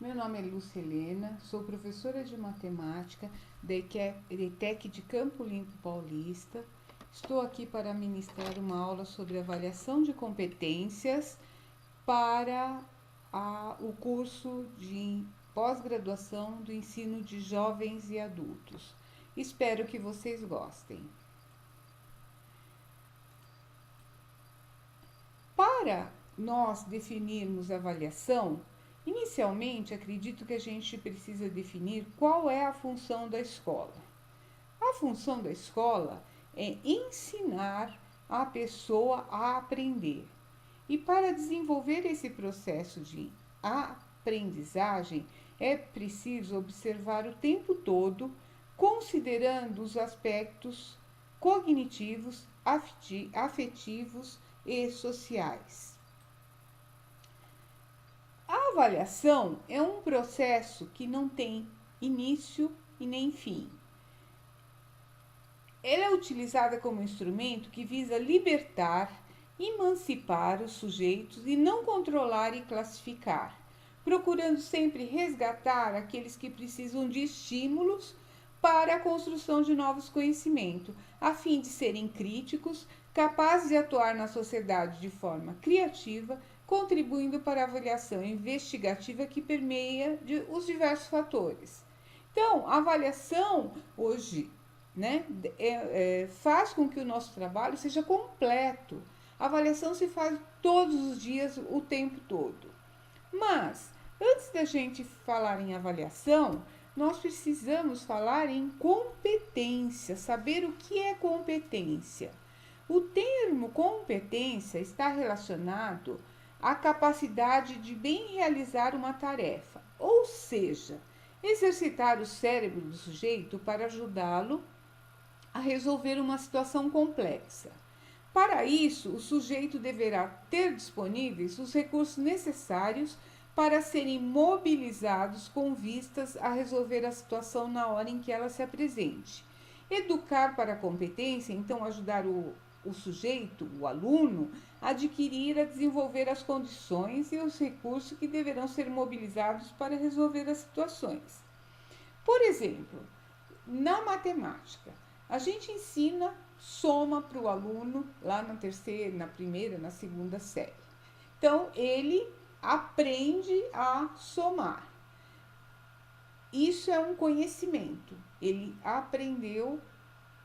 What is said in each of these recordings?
Meu nome é Lúcia Helena, sou professora de matemática da ETEC de Campo Limpo Paulista. Estou aqui para ministrar uma aula sobre avaliação de competências para o curso de pós-graduação do ensino de jovens e adultos. Espero que vocês gostem. Para nós definirmos a avaliação, inicialmente acredito que a gente precisa definir qual é a função da escola. A função da escola é ensinar a pessoa a aprender. E para desenvolver esse processo de aprendizagem, é preciso observar o tempo todo, considerando os aspectos cognitivos, afetivos e sociais. A avaliação é um processo que não tem início e nem fim. Ela é utilizada como instrumento que visa libertar, emancipar os sujeitos e não controlar e classificar, procurando sempre resgatar aqueles que precisam de estímulos para a construção de novos conhecimentos, a fim de serem críticos, capazes de atuar na sociedade de forma criativa, contribuindo para a avaliação investigativa que permeia os diversos fatores. Então, a avaliação hoje, faz com que o nosso trabalho seja completo. A avaliação se faz todos os dias, o tempo todo. Mas, antes da gente falar em avaliação, nós precisamos falar em competência, saber o que é competência. O termo competência está relacionado à capacidade de bem realizar uma tarefa, ou seja, exercitar o cérebro do sujeito para ajudá-lo a resolver uma situação complexa. Para isso, o sujeito deverá ter disponíveis os recursos necessários para serem mobilizados com vistas a resolver a situação na hora em que ela se apresente. Educar para a competência, então, ajudar o sujeito, o aluno, a adquirir, a desenvolver as condições e os recursos que deverão ser mobilizados para resolver as situações. Por exemplo, na matemática, a gente ensina soma para o aluno lá na terceira, na primeira, na segunda série. Então, ele aprende a somar. Isso é um conhecimento. Ele aprendeu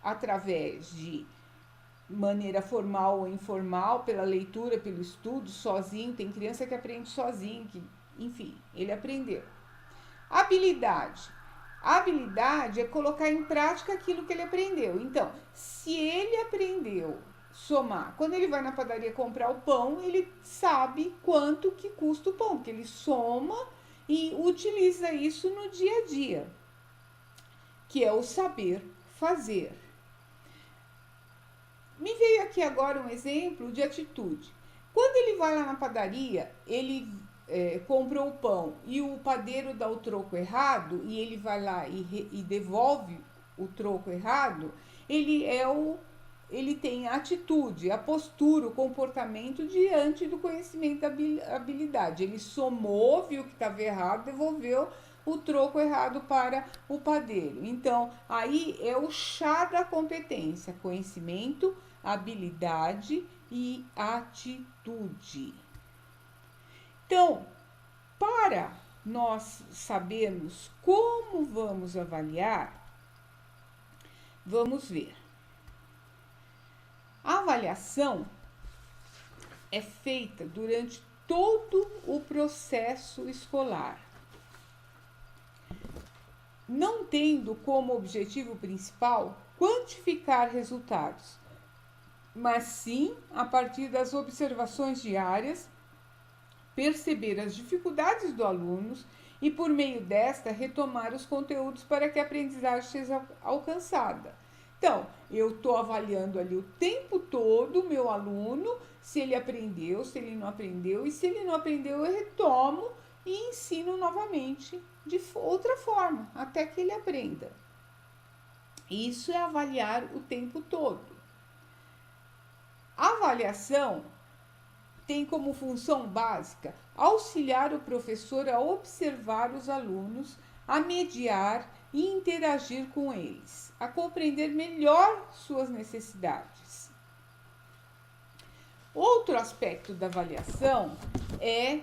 através de maneira formal ou informal, pela leitura, pelo estudo, sozinho. Tem criança que aprende sozinho, enfim, ele aprendeu. Habilidade. A habilidade é colocar em prática aquilo que ele aprendeu. Então, se ele aprendeu somar, quando ele vai na padaria comprar o pão, ele sabe quanto que custa o pão, porque ele soma e utiliza isso no dia a dia, que é o saber fazer. Me veio aqui agora um exemplo de atitude. Quando ele vai lá na padaria, ele comprou o pão e o padeiro dá o troco errado e ele vai lá e devolve o troco errado, ele tem a atitude, a postura, o comportamento diante do conhecimento da habilidade. Ele somou, viu que estava errado, devolveu o troco errado para o padeiro. Então, aí é o chá da competência: conhecimento, habilidade e atitude. Então, para nós sabermos como vamos avaliar, vamos ver. A avaliação é feita durante todo o processo escolar, não tendo como objetivo principal quantificar resultados, mas sim, a partir das observações diárias, perceber as dificuldades do aluno e, por meio desta, retomar os conteúdos para que a aprendizagem seja alcançada. Então, eu estou avaliando ali o tempo todo o meu aluno, se ele aprendeu, se ele não aprendeu, e se ele não aprendeu, eu retomo e ensino novamente de outra forma, até que ele aprenda. Isso é avaliar o tempo todo. A avaliação tem como função básica auxiliar o professor a observar os alunos, a mediar e interagir com eles, a compreender melhor suas necessidades. Outro aspecto da avaliação é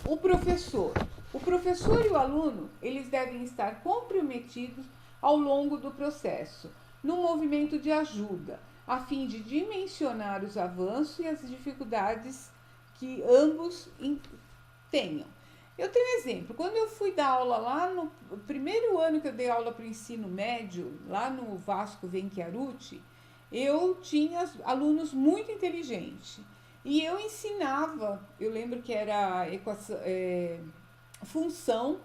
o professor. O professor e o aluno, eles devem estar comprometidos ao longo do processo, num movimento de ajuda, a fim de dimensionar os avanços e as dificuldades que ambos tenham. Eu tenho um exemplo. Quando eu fui dar aula lá no primeiro ano que eu dei aula para o ensino médio, lá no Vasco Venchiarucci, eu tinha alunos muito inteligentes. E eu ensinava, eu lembro que era equação, função,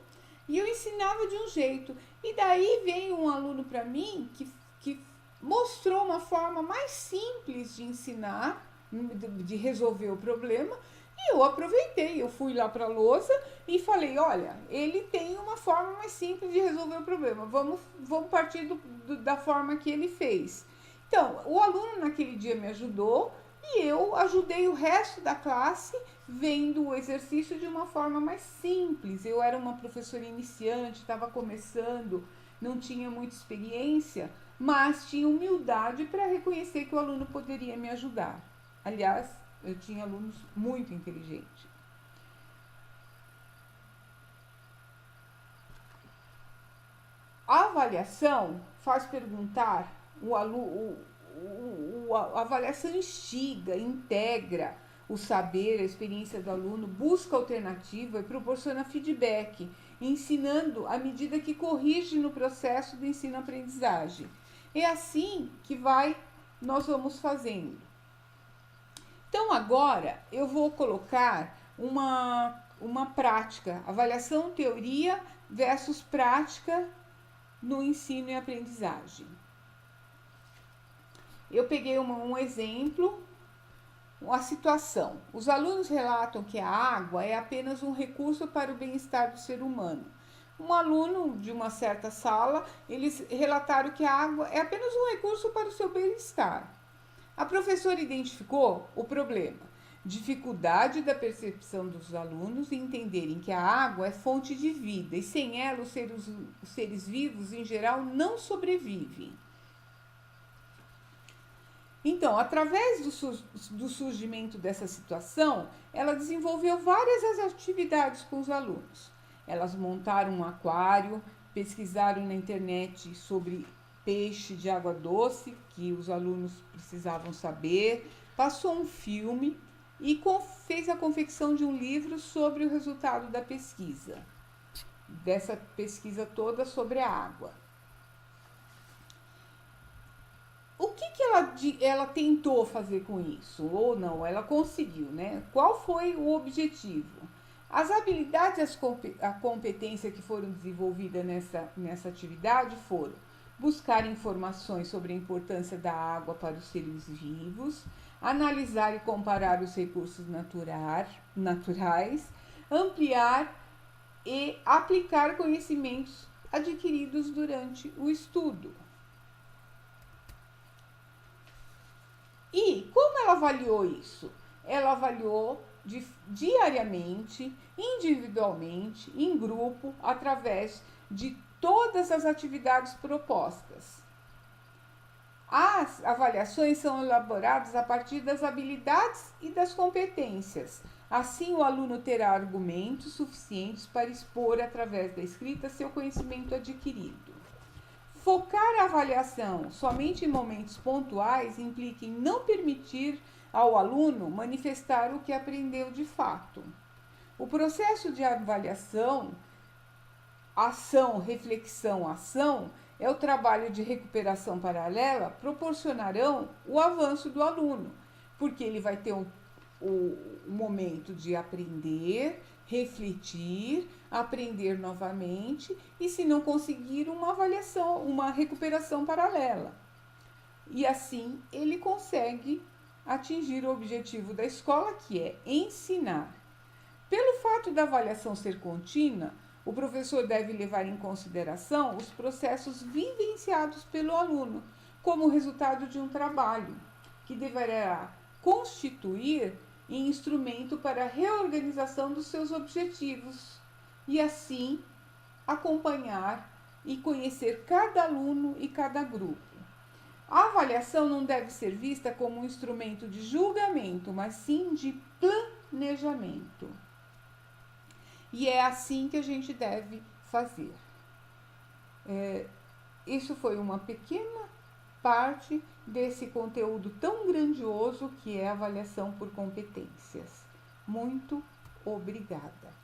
e eu ensinava de um jeito. E daí veio um aluno para mim que mostrou uma forma mais simples de ensinar, de resolver o problema, e eu aproveitei. Eu fui lá para a lousa e falei, olha, ele tem uma forma mais simples de resolver o problema, vamos partir da forma que ele fez. Então, o aluno naquele dia me ajudou e eu ajudei o resto da classe vendo o exercício de uma forma mais simples. Eu era uma professora iniciante, estava começando, não tinha muita experiência, mas tinha humildade para reconhecer que o aluno poderia me ajudar. Aliás, eu tinha alunos muito inteligentes. A avaliação faz perguntar, a avaliação instiga, integra o saber, a experiência do aluno, busca alternativa e proporciona feedback, ensinando à medida que corrige no processo do ensino-aprendizagem. É assim que nós vamos fazendo. Então agora eu vou colocar uma prática, avaliação teoria versus prática no ensino e aprendizagem. Eu peguei um exemplo, uma situação. Os alunos relatam que a água é apenas um recurso para o bem-estar do ser humano. Um aluno de uma certa sala, eles relataram que a água é apenas um recurso para o seu bem-estar. A professora identificou o problema, dificuldade da percepção dos alunos em entenderem que a água é fonte de vida e sem ela os seres vivos em geral não sobrevivem. Então, através do surgimento dessa situação, ela desenvolveu várias atividades com os alunos. Elas montaram um aquário, pesquisaram na internet sobre peixe de água doce, que os alunos precisavam saber, passou um filme e fez a confecção de um livro sobre o resultado da pesquisa, dessa pesquisa toda sobre a água. O que ela tentou fazer com isso? Ou não, ela conseguiu, né? Qual foi o objetivo? As habilidades e a competência que foram desenvolvidas nessa atividade foram buscar informações sobre a importância da água para os seres vivos, analisar e comparar os recursos naturais, ampliar e aplicar conhecimentos adquiridos durante o estudo. E como ela avaliou isso? Ela avaliou diariamente, individualmente, em grupo, através de todas as atividades propostas. As avaliações são elaboradas a partir das habilidades e das competências. Assim, o aluno terá argumentos suficientes para expor, através da escrita, seu conhecimento adquirido. Focar a avaliação somente em momentos pontuais implica em não permitir ao aluno manifestar o que aprendeu de fato. O processo de avaliação, ação, reflexão, ação, é o trabalho de recuperação paralela, proporcionarão o avanço do aluno, porque ele vai ter o momento de aprender, refletir, aprender novamente e, se não conseguir, uma avaliação, uma recuperação paralela. E assim ele consegue atingir o objetivo da escola, que é ensinar. Pelo fato da avaliação ser contínua, o professor deve levar em consideração os processos vivenciados pelo aluno, como resultado de um trabalho, que deverá constituir e instrumento para a reorganização dos seus objetivos e assim acompanhar e conhecer cada aluno e cada grupo. A avaliação não deve ser vista como um instrumento de julgamento, mas sim de planejamento. E é assim que a gente deve fazer. Isso foi uma pequena parte desse conteúdo tão grandioso que é a avaliação por competências. Muito obrigada.